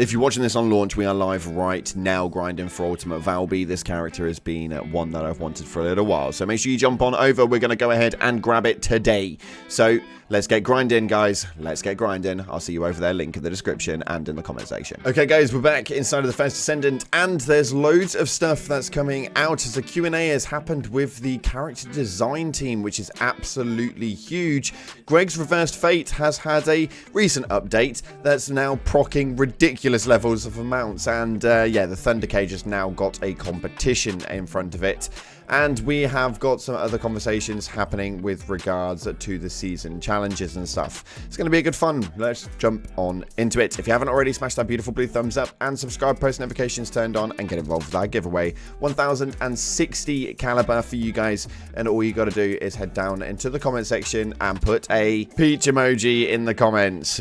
If you're watching this on launch, we are live right now grinding for Ultimate Valby. This character has been one that I've wanted for a little while, so make sure you jump on over. We're going to go ahead and grab it today. So let's get grinding, guys. Let's get grinding. I'll see you over there. Link in the description and in the comment section. Okay, guys, we're back inside of the first Descendant, and there's loads of stuff that's coming out as a Q&A has happened with the character design team, which is absolutely huge. Greg's Reversed Fate has had a recent update that's now procking ridiculous levels of amounts, and yeah, the Thunder Cage has now got a competition in front of it. And we have got some other conversations happening with regards to the season challenges and stuff. It's going to be a good fun. Let's jump on into it. If you haven't already, smash that beautiful blue thumbs up and subscribe, post notifications turned on, and get involved with our giveaway. 1060 caliber for you guys. And all you got to do is head down into the comment section and put a peach emoji in the comments.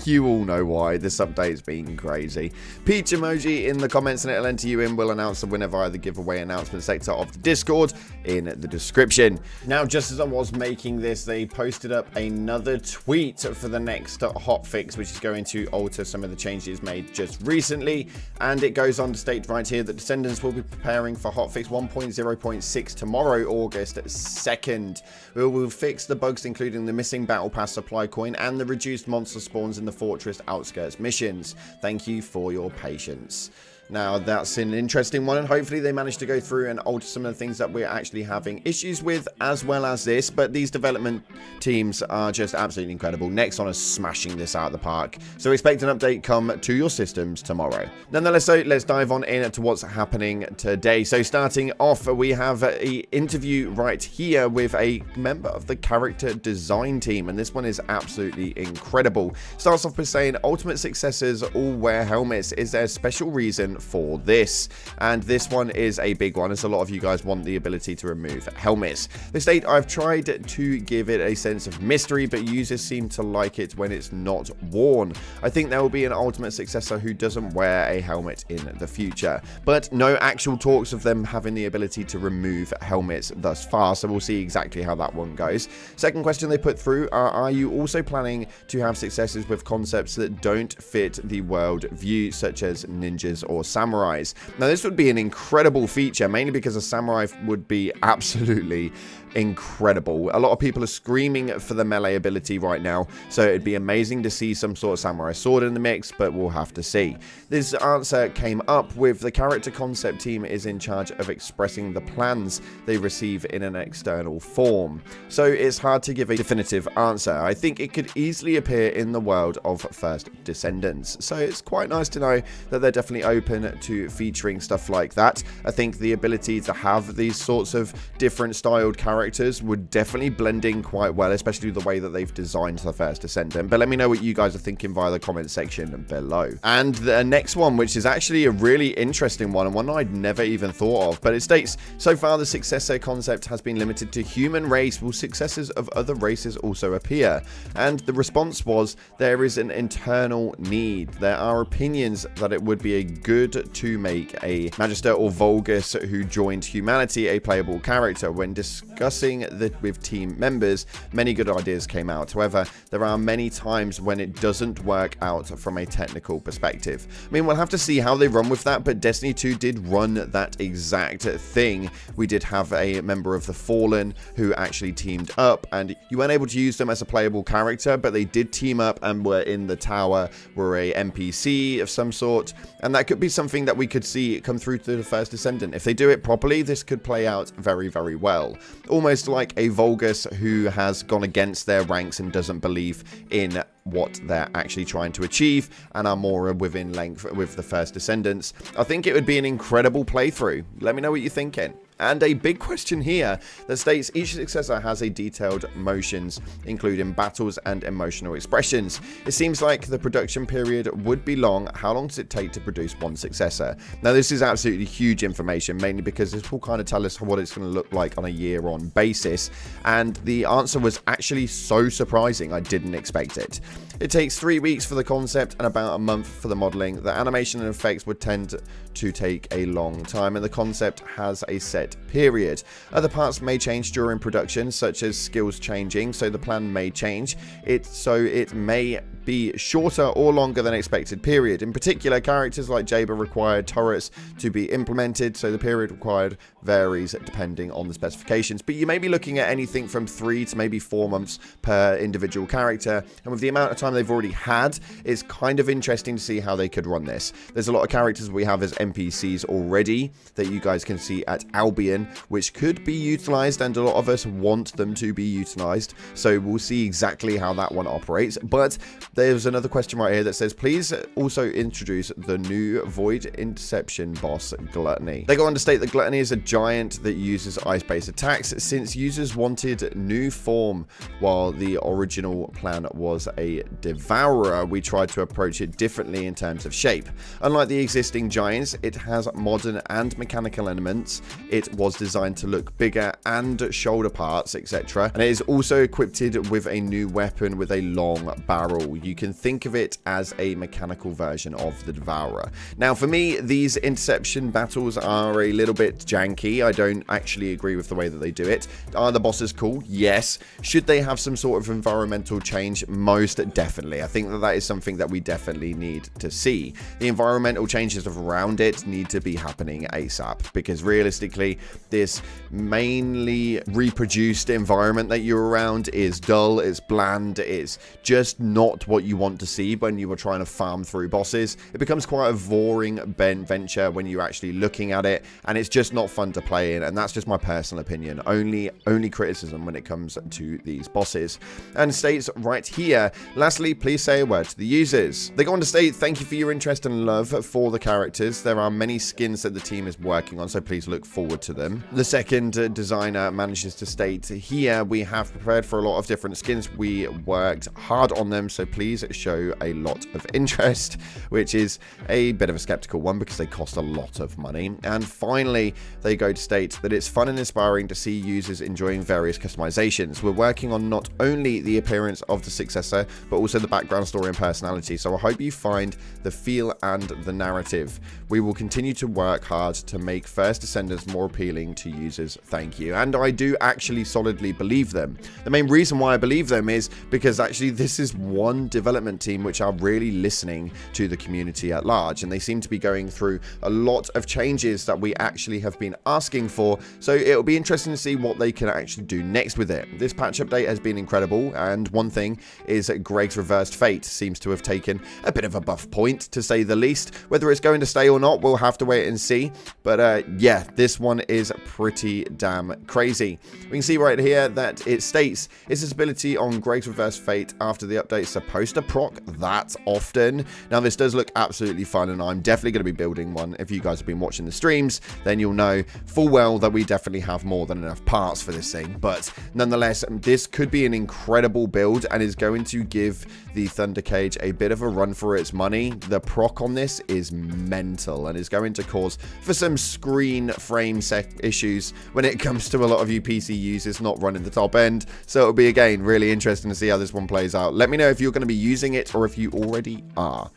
You all know why. This update's been crazy. Peach emoji in the comments and it'll enter you in. We'll announce the winner via the giveaway announcement sector of the Discord in the description. Now, just as I was making this, they posted up another tweet for the next hotfix, which is going to alter some of the changes made just recently. And it goes on to state right here that Descendants will be preparing for hotfix 1.0.6 tomorrow, August 2nd. We will fix the bugs, including the missing battle pass supply coin and the reduced monster spawns in the fortress outskirts missions. Thank you for your patience. Now, that's an interesting one, and hopefully they manage to go through and alter some of the things that we're actually having issues with, as well as this. But these development teams are just absolutely incredible. Nexon is smashing this out of the park, so expect an update come to your systems tomorrow. Nonetheless, so let's dive on in to what's happening today. So starting off, we have an interview right here with a member of the character design team, and this one is absolutely incredible. Starts off by saying, ultimate successors all wear helmets. Is there a special reason for this? And this one is a big one, as a lot of you guys want the ability to remove helmets. They state, I've tried to give it a sense of mystery, but users seem to like it when it's not worn. I think there will be an ultimate successor who doesn't wear a helmet in the future, but no actual talks of them having the ability to remove helmets thus far, so we'll see exactly how that one goes. Second question they put through are you also planning to have successes with concepts that don't fit the world view, such as ninjas or samurais? Now, this would be an incredible feature, mainly because a samurai would be absolutely incredible. A lot of people are screaming for the melee ability right now, so it'd be amazing to see some sort of samurai sword in the mix, but we'll have to see. This answer came up with the character concept team is in charge of expressing the plans they receive in an external form, so it's hard to give a definitive answer. I think it could easily appear in the world of First Descendants, so it's quite nice to know that they're definitely open to featuring stuff like that. I think the ability to have these sorts of different styled characters would definitely blend in quite well, especially the way that they've designed the First Descendant. But let me know what you guys are thinking via the comment section below. And the next one, which is actually a really interesting one, and one I'd never even thought of, but it states, so far the successor concept has been limited to human race. Will successors of other races also appear? And the response was, there is an internal need. There are opinions that it would be a good to make a Magister or Vulgus who joined humanity a playable character. When discussing that with team members, many good ideas came out. However, there are many times when it doesn't work out from a technical perspective. I mean, we'll have to see how they run with that, but Destiny 2 did run that exact thing. We did have a member of the Fallen who actually teamed up, and you weren't able to use them as a playable character, but they did team up and were in the tower, were a NPC of some sort, and that could be something that we could see come through to the First Descendant. If they do it properly, this could play out very, very well. Almost like a Vulgus who has gone against their ranks and doesn't believe in what they're actually trying to achieve and are more within length with the First Descendants. I think it would be an incredible playthrough. Let me know what you're thinking. And a big question here that states each successor has a detailed motions, including battles and emotional expressions. It seems like the production period would be long. How long does it take to produce one successor? Now, this is absolutely huge information, mainly because this will kind of tell us what it's going to look like on a year-on basis. And the answer was actually so surprising. I didn't expect it. It takes 3 weeks for the concept and about a month for the modeling. The animation and effects would tend to take a long time, and the concept has a set set, period. Other parts may change during production, such as skills changing, so the plan may change. It may be shorter or longer than expected, period. In particular, characters like Jaber required turrets to be implemented, so the period required varies depending on the specifications, but you may be looking at anything from 3 to maybe 4 months per individual character, and with the amount of time they've already had, it's kind of interesting to see how they could run this. There's a lot of characters we have as NPCs already that you guys can see at Albion, which could be utilized, and a lot of us want them to be utilized, so we'll see exactly how that one operates. But there's another question right here that says, please also introduce the new Void Interception boss, Gluttony. They go on to state that Gluttony is a giant that uses ice-based attacks, since users wanted new form while the original plan was a devourer. We tried to approach it differently in terms of shape. Unlike the existing giants, it has modern and mechanical elements. It was designed to look bigger and shoulder parts, etc. And it is also equipped with a new weapon with a long barrel. You can think of it as a mechanical version of the Devourer. Now, for me, these interception battles are a little bit janky. I don't actually agree with the way that they do it. Are the bosses cool? Yes. Should they have some sort of environmental change? Most definitely. I think that that is something that we definitely need to see. The environmental changes around it need to be happening ASAP, because realistically, this mainly reproduced environment that you're around is dull, it's bland, it's just not what you want to see when you are trying to farm through bosses. It becomes quite a boring venture when you're actually looking at it, and it's just not fun to play in, and that's just my personal opinion. Only criticism when it comes to these bosses. And states right here, lastly, please say a word to the users. They go on to state, thank you for your interest and love for the characters. There are many skins that the team is working on, so please look forward to them. The second designer manages to state, here we have prepared for a lot of different skins. We worked hard on them, so please show a lot of interest, which is a bit of a skeptical one because they cost a lot of money. And finally, they go to state that it's fun and inspiring to see users enjoying various customizations. We're working on not only the appearance of the successor, but also the background story and personality, so I hope you find the feel and the narrative. We will continue to work hard to make First Descendants more appealing to users. Thank you. And I do actually solidly believe them. The main reason why I believe them is because actually this is one development team which are really listening to the community at large, and they seem to be going through a lot of changes that we actually have been asking for, so it'll be interesting to see what they can actually do next with it. This patch update has been incredible, and one thing is that Greg's Reversed Fate seems to have taken a bit of a buff point, to say the least. Whether it's going to stay or not, we'll have to wait and see, but yeah, this one is pretty damn crazy. We can see right here that it states its ability on Greg's Reversed Fate after the update is supposed to proc that often. Now, this does look absolutely fun, and I'm definitely going to be building one. If you guys have been watching the streams, then you'll know full well that we definitely have more than enough parts for this thing, but nonetheless, this could be an incredible build and is going to give the Thunder Cage a bit of a run for its money. The proc on this is mental and is going to cause for some screen frame issues when it comes to a lot of you PC users not running the top end, so it'll be, again, really interesting to see how this one plays out. Let me know if you're going to be using it or if you already are.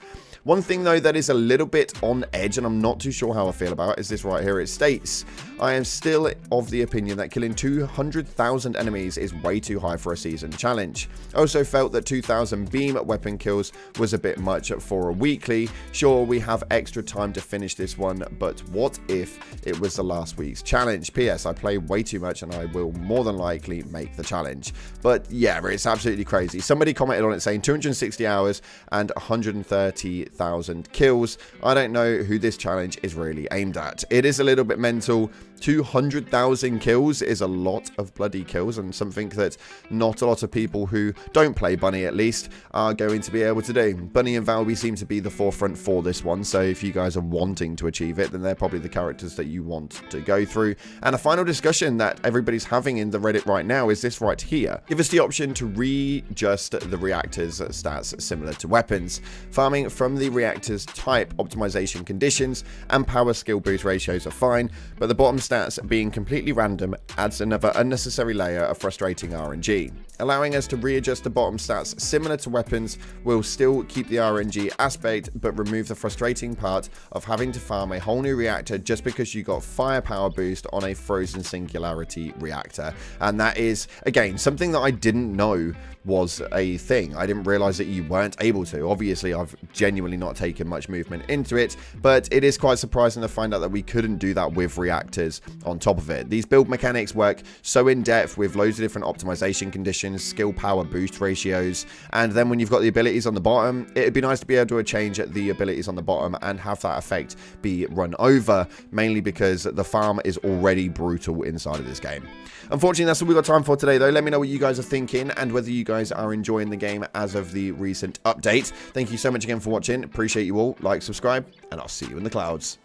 One thing, though, that is a little bit on edge, and I'm not too sure how I feel about, is this right here. It states, I am still of the opinion that killing 200,000 enemies is way too high for a season challenge. I also felt that 2,000 beam weapon kills was a bit much for a weekly. Sure, we have extra time to finish this one, but what if it was the last week's challenge? P.S. I play way too much, and I will more than likely make the challenge. But yeah, it's absolutely crazy. Somebody commented on it saying 260 hours and 130,000 kills. I don't know who this challenge is really aimed at. It is a little bit mental. 200,000 kills is a lot of bloody kills, and something that not a lot of people who don't play Bunny, at least, are going to be able to do. Bunny and Valby seem to be the forefront for this one, so if you guys are wanting to achieve it, then they're probably the characters that you want to go through. And a final discussion that everybody's having in the Reddit right now is this right here. Give us the option to readjust the reactor's stats similar to weapons. Farming from the reactor's type, optimization conditions, and power skill boost ratios are fine, but the bottom stats being completely random adds another unnecessary layer of frustrating RNG. allowing us to readjust the bottom stats similar to weapons. Will still keep the RNG aspect, but remove the frustrating part of having to farm a whole new reactor just because you got firepower boost on a frozen singularity reactor. And that is, again, something that I didn't know was a thing. I didn't realize that you weren't able to. Obviously, I've genuinely not taken much movement into it, but it is quite surprising to find out that we couldn't do that with reactors on top of it. These build mechanics work so in depth with loads of different optimization conditions, skill power boost ratios, and then when you've got the abilities on the bottom, it'd be nice to be able to change the abilities on the bottom and have that effect be run over, mainly because the farm is already brutal inside of this game. Unfortunately, that's all we've got time for today, though. Let me know what you guys are thinking and whether you guys are enjoying the game as of the recent update. Thank you so much again for watching. Appreciate you all. Like, subscribe, and I'll see you in the clouds.